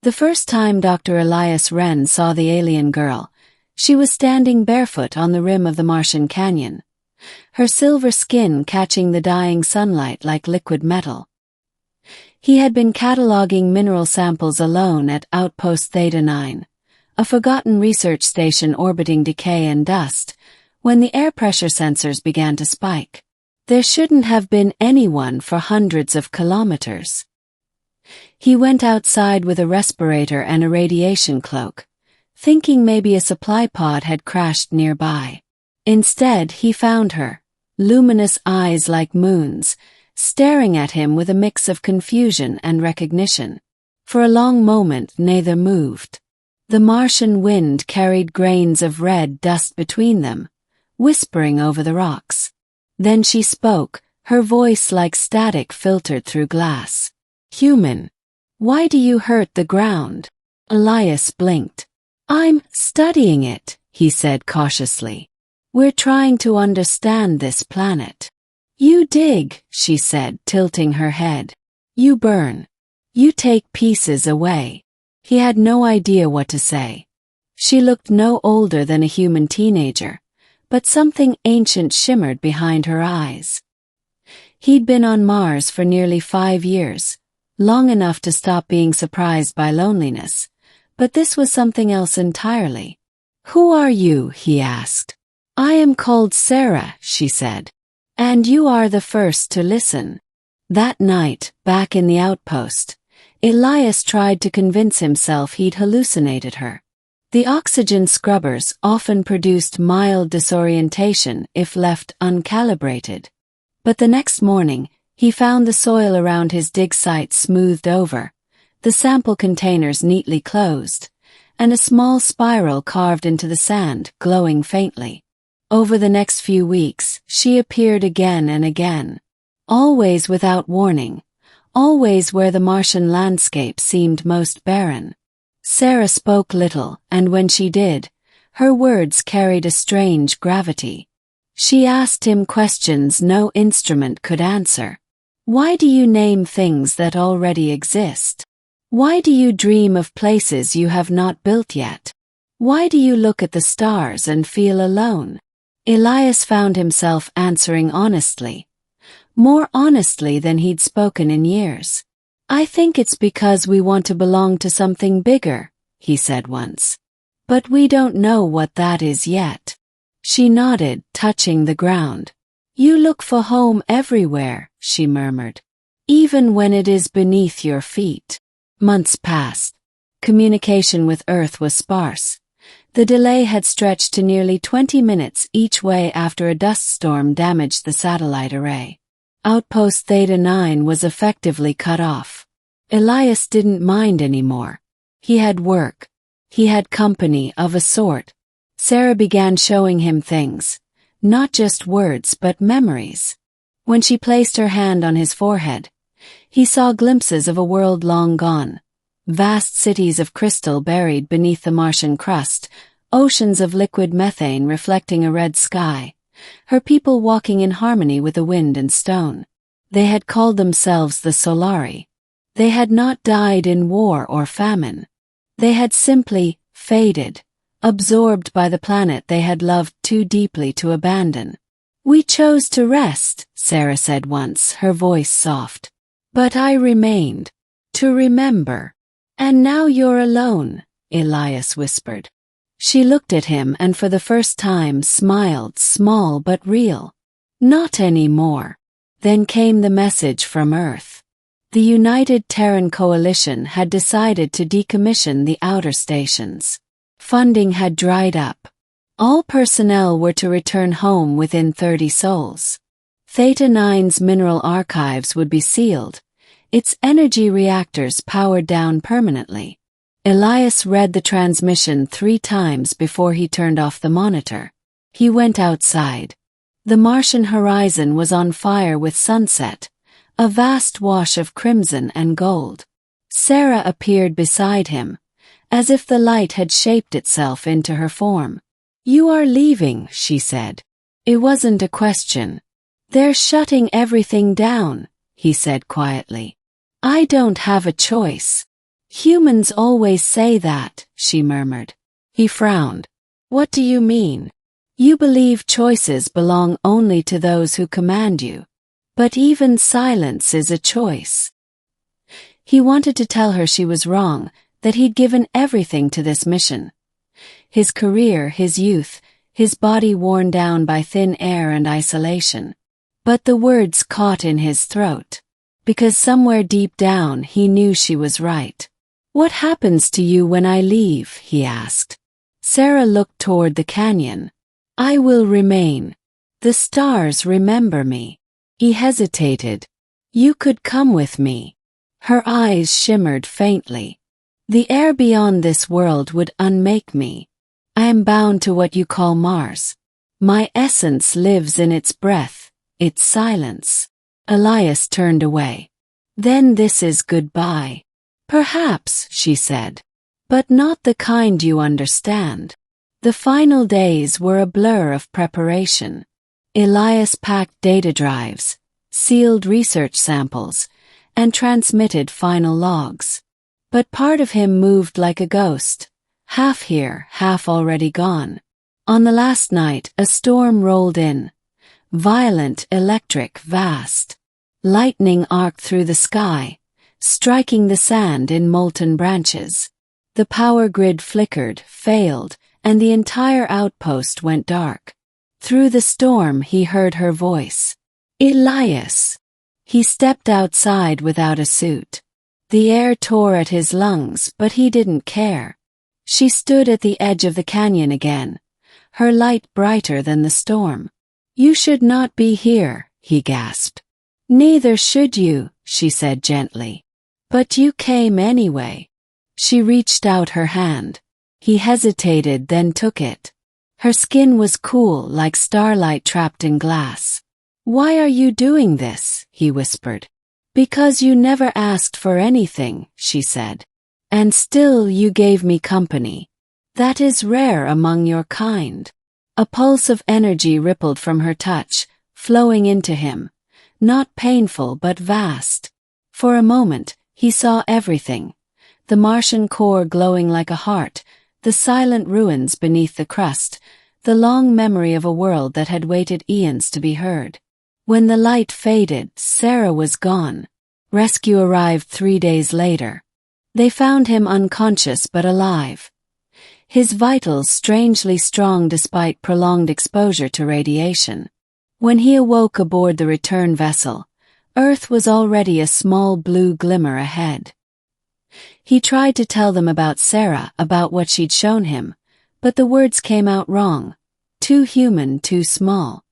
The first time Dr. Elias Wren saw the alien girl, she was standing barefoot on the rim of the Martian canyon, her silver skin catching the dying sunlight like liquid metal. He had been cataloging mineral samples alone at Outpost Theta 9, a forgotten research station orbiting decay and dust, when the air pressure sensors began to spike. There shouldn't have been anyone for hundreds of kilometers. He went outside with a respirator and a radiation cloak, thinking maybe a supply pod had crashed nearby. Instead, he found her, luminous eyes like moons, staring at him with a mix of confusion and recognition. For a long moment neither moved. The Martian wind carried grains of red dust between them, whispering over the rocks. Then she spoke, her voice like static filtered through glass. "Human. Why do you hurt the ground?" Elias blinked. "I'm studying it," he said cautiously. "We're trying to understand this planet." "You dig," she said, tilting her head. "You burn. You take pieces away." He had no idea what to say. She looked no older than a human teenager, but something ancient shimmered behind her eyes. He'd been on Mars for nearly 5 years, long enough to stop being surprised by loneliness, but this was something else entirely. "Who are you?" he asked. "I am called Sarah," she said. "And you are the first to listen." That night, back in the outpost, Elias tried to convince himself he'd hallucinated her. The oxygen scrubbers often produced mild disorientation if left uncalibrated. But the next morning, he found the soil around his dig site smoothed over, the sample containers neatly closed, and a small spiral carved into the sand, glowing faintly. Over the next few weeks, she appeared again and again, always without warning, always where the Martian landscape seemed most barren. Sarah spoke little, and when she did, her words carried a strange gravity. She asked him questions no instrument could answer. Why do you name things that already exist? Why do you dream of places you have not built yet? Why do you look at the stars and feel alone? Elias found himself answering honestly, more honestly than he'd spoken in years. "I think it's because we want to belong to something bigger," he said once. "But we don't know what that is yet." She nodded, touching the ground. "You look for home everywhere," she murmured, "even when it is beneath your feet." Months passed. Communication with Earth was sparse. The delay had stretched to nearly 20 minutes each way after a dust storm damaged the satellite array. Outpost Theta 9 was effectively cut off. Elias didn't mind anymore. He had work. He had company of a sort. Sarah began showing him things, not just words but memories. When she placed her hand on his forehead, he saw glimpses of a world long gone. Vast cities of crystal buried beneath the Martian crust, oceans of liquid methane reflecting a red sky, her people walking in harmony with the wind and stone. They had called themselves the Solari. They had not died in war or famine. They had simply faded, absorbed by the planet they had loved too deeply to abandon. "We chose to rest," Sarah said once, her voice soft. "But I remained. To remember." "And now you're alone," Elias whispered. She looked at him and for the first time smiled, small but real. "Not anymore." Then came the message from Earth. The United Terran Coalition had decided to decommission the outer stations. Funding had dried up. All personnel were to return home within 30 sols. Theta 9's mineral archives would be sealed, its energy reactors powered down permanently. Elias read the transmission 3 times before he turned off the monitor. He went outside. The Martian horizon was on fire with sunset, a vast wash of crimson and gold. Sarah appeared beside him, as if the light had shaped itself into her form. "You are leaving," she said. It wasn't a question. "They're shutting everything down," he said quietly. "I don't have a choice." Humans always say that, she murmured. He frowned. What do you mean? You believe choices belong only to those who command you. But even silence is a choice. He wanted to tell her she was wrong, that he'd given everything to this mission. His career, his youth, his body worn down by thin air and isolation. But the words caught in his throat. Because somewhere deep down he knew she was right. What happens to you when I leave? He asked. Sarah looked toward the canyon. I will remain. The stars remember me. He hesitated. You could come with me. Her eyes shimmered faintly. The air beyond this world would unmake me. I am bound to what you call Mars. My essence lives in its breath, its silence. Elias turned away. Then this is goodbye. Perhaps, she said. But not the kind you understand. The final days were a blur of preparation. Elias packed data drives, sealed research samples, and transmitted final logs. But part of him moved like a ghost, half here, half already gone. On the last night, a storm rolled in. Violent, electric, vast. Lightning arced through the sky, striking the sand in molten branches. The power grid flickered, failed, and the entire outpost went dark. Through the storm he heard her voice. Elias! He stepped outside without a suit. The air tore at his lungs, but he didn't care. She stood at the edge of the canyon again, her light brighter than the storm. You should not be here, he gasped. Neither should you, she said gently. But you came anyway. She reached out her hand. He hesitated, then took it. Her skin was cool, like starlight trapped in glass. Why are you doing this? He whispered. Because you never asked for anything, she said. And still you gave me company. That is rare among your kind. A pulse of energy rippled from her touch, flowing into him. Not painful but vast. For a moment, he saw everything. The Martian core glowing like a heart, the silent ruins beneath the crust, the long memory of a world that had waited eons to be heard. When the light faded, Sarah was gone. Rescue arrived 3 days later. They found him unconscious but alive. His vitals strangely strong despite prolonged exposure to radiation. When he awoke aboard the return vessel, Earth was already a small blue glimmer ahead. He tried to tell them about Sarah, about what she'd shown him, but the words came out wrong. Too human, too small.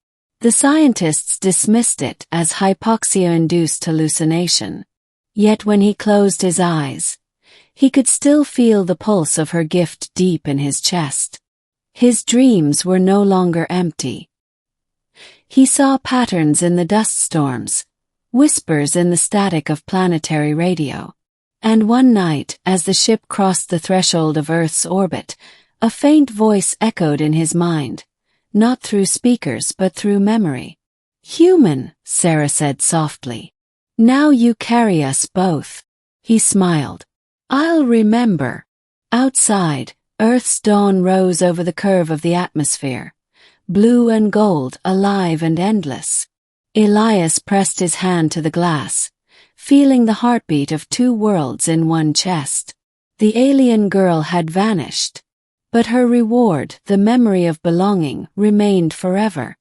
The scientists dismissed it as hypoxia-induced hallucination. Yet when he closed his eyes, he could still feel the pulse of her gift deep in his chest. His dreams were no longer empty. He saw patterns in the dust storms, whispers in the static of planetary radio. And one night, as the ship crossed the threshold of Earth's orbit, a faint voice echoed in his mind, not through speakers but through memory. Human, Sarah said softly. Now you carry us both. He smiled. I'll remember. Outside, Earth's dawn rose over the curve of the atmosphere. Blue and gold, alive and endless. Elias pressed his hand to the glass, feeling the heartbeat of 2 worlds in one chest. The alien girl had vanished. But her reward, the memory of belonging, remained forever.